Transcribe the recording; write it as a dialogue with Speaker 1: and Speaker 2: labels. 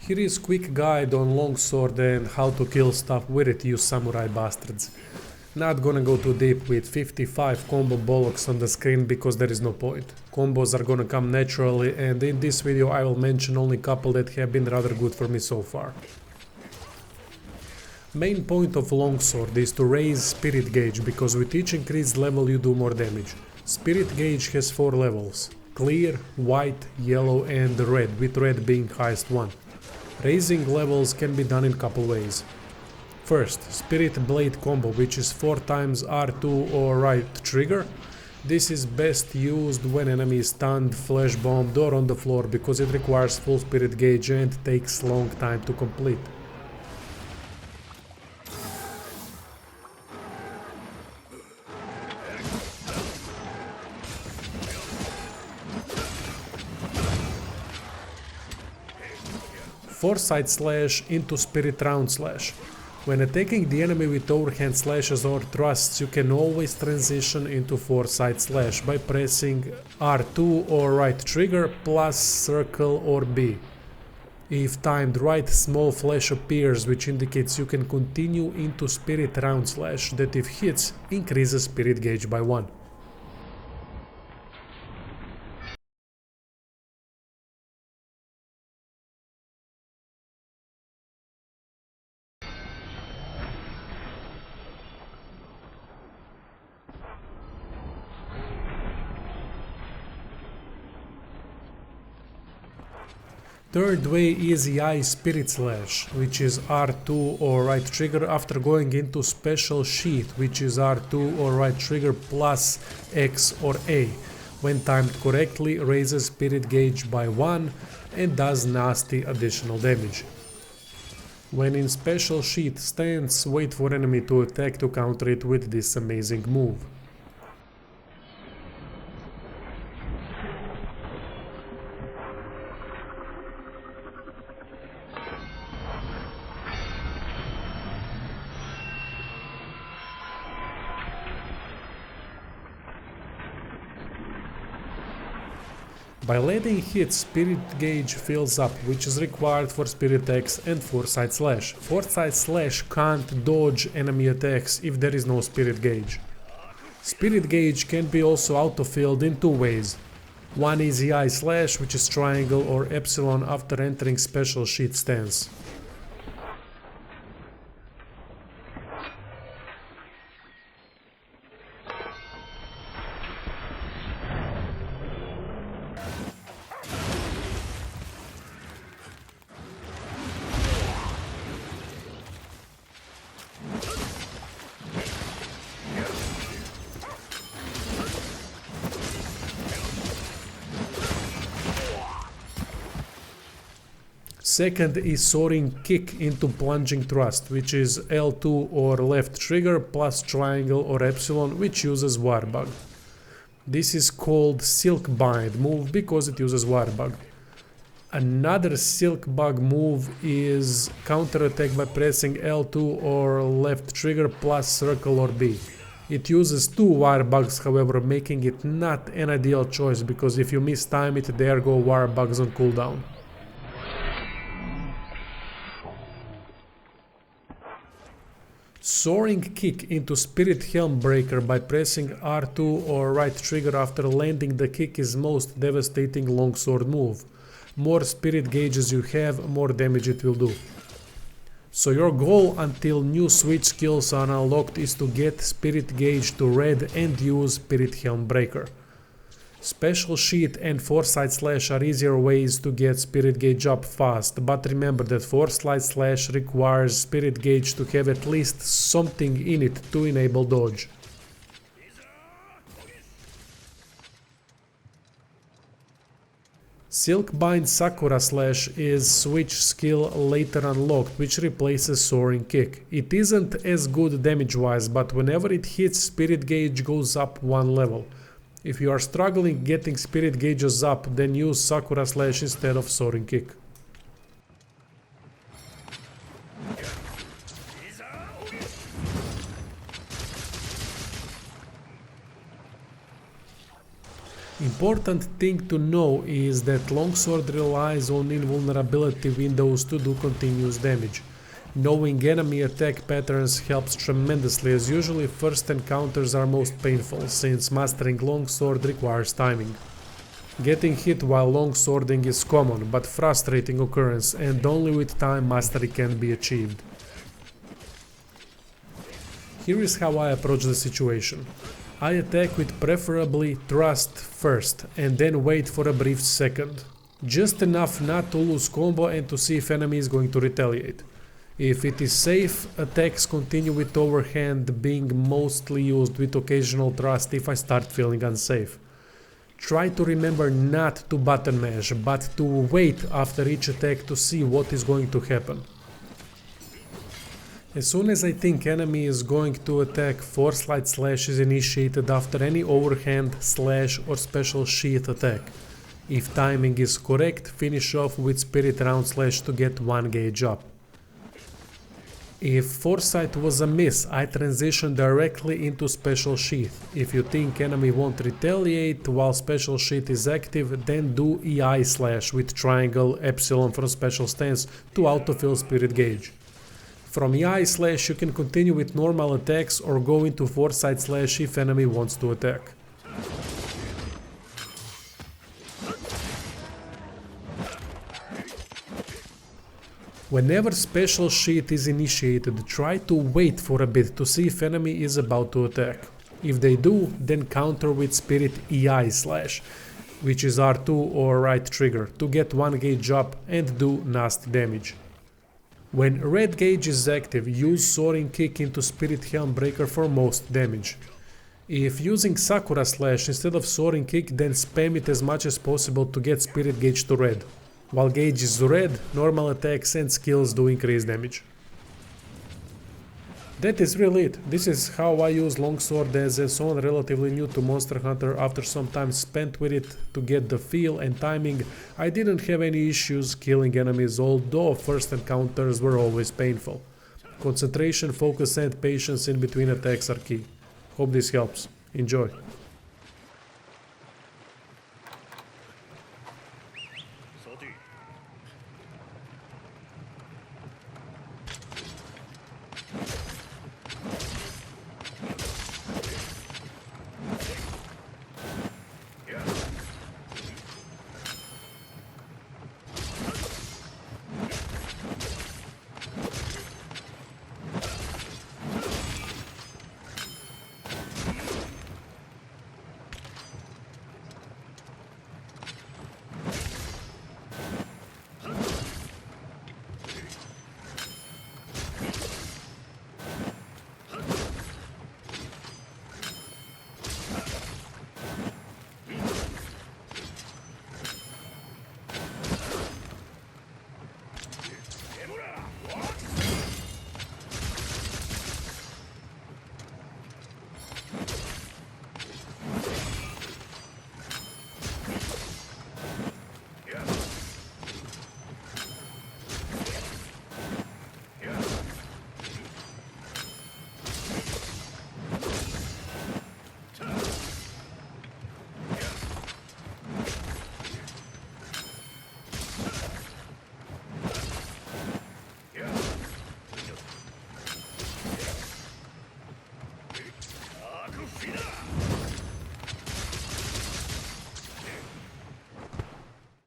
Speaker 1: Here is quick guide on longsword and how to kill stuff with it, you samurai bastards. Not gonna go too deep with 55 combo bollocks on the screen because there is no point. Combos are gonna come naturally, and in this video I will mention only couple that have been rather good for me so far. Main point of longsword is to raise spirit gauge, because with each increased level you do more damage. Spirit gauge has 4 levels: clear, white, yellow and red, with red being highest one. Raising levels can be done in couple ways. First, Spirit Blade combo, which is 4 times R2 or right trigger. This is best used when enemy is stunned, flash bombed or on the floor, because it requires full spirit gauge and takes long time to complete. Foresight slash into spirit round slash. When attacking the enemy with overhand slashes or thrusts, you can always transition into foresight slash by pressing R2 or right trigger plus circle or B. If timed right, small flash appears which indicates you can continue into spirit round slash that, if hits, increases spirit gauge by 1. Third way is EI Spirit Slash, which is R2 or right trigger after going into Special Sheath, which is R2 or right trigger plus X or A. When timed correctly, raises spirit gauge by 1 and does nasty additional damage. When in Special Sheath stance, wait for enemy to attack to counter it with this amazing move. By letting hit, spirit gauge fills up, which is required for Spirit X and Foresight Slash. Foresight Slash can't dodge enemy attacks if there is no spirit gauge. Spirit gauge can be also autofilled in 2 ways. One is EI Slash, which is triangle or epsilon after entering Special Sheath stance. Second is Soaring Kick into Plunging Thrust, which is L2 or left trigger plus triangle or epsilon, which uses Warbug. This is called Silk Bind move because it uses Warbug. Another Silk Bug move is counter attack by pressing L2 or left trigger plus circle or B. It uses 2 Warbugs, however, making it not an ideal choice, because if you mistime it, there go Warbugs on cooldown. Soaring Kick into Spirit Helm Breaker by pressing R2 or right trigger after landing the kick is most devastating longsword move. More spirit gauges you have, more damage it will do. So your goal until new switch skills are unlocked is to get spirit gauge to red and use Spirit Helm Breaker. Special Sheath and Foresight Slash are easier ways to get spirit gauge up fast, but remember that Foresight Slash requires spirit gauge to have at least something in it to enable dodge. Silk Bind Sakura Slash is switch skill later unlocked, which replaces Soaring Kick. It isn't as good damage wise, but whenever it hits, spirit gauge goes up 1 level. If you are struggling getting spirit gauges up, then use Sakura Slash instead of Soaring Kick. In important thing to know is that longsword relies on invulnerability windows to do continuous damage. Knowing enemy attack patterns helps tremendously, as usually first encounters are most painful, since mastering longsword requires timing. Getting hit while longswording is common but frustrating occurrence, and only with time mastery can be achieved. Here is how I approach the situation. I attack with preferably thrust first and then wait for a brief second. Just enough not to lose combo and to see if enemy is going to retaliate. If it is safe, attacks continue with overhand being mostly used with occasional thrust if I start feeling unsafe. Try to remember not to button mash, but to wait after each attack to see what is going to happen. As soon as I think enemy is going to attack, Force Light Slash is initiated after any overhand, slash or special sheath attack. If timing is correct, finish off with Spirit Round Slash to get 1 gauge up. If Foresight was a miss, I transition directly into Special Sheath. If you think enemy won't retaliate while Special Sheath is active, then do EI Slash with Triangle Epsilon from Special Stance to autofill Spirit Gauge. From EI Slash you can continue with normal attacks or go into Foresight Slash if enemy wants to attack. Whenever Special Sheath is initiated, try to wait for a bit to see if enemy is about to attack. If they do, then counter with Spirit EI Slash, which is R2 or right trigger, to get 1 gauge up and do nasty damage. When red gauge is active, use Soaring Kick into Spirit Helm Breaker for most damage. If using Sakura Slash instead of Soaring Kick, then spam it as much as possible to get Spirit Gauge to red. While gauge is red, normal attacks and skills do increase damage. That is really it. This is how I use Longsword as someone relatively new to Monster Hunter. After some time spent with it to get the feel and timing, I didn't have any issues killing enemies, although first encounters were always painful. Concentration, focus and patience in between attacks are key. Hope this helps. Enjoy!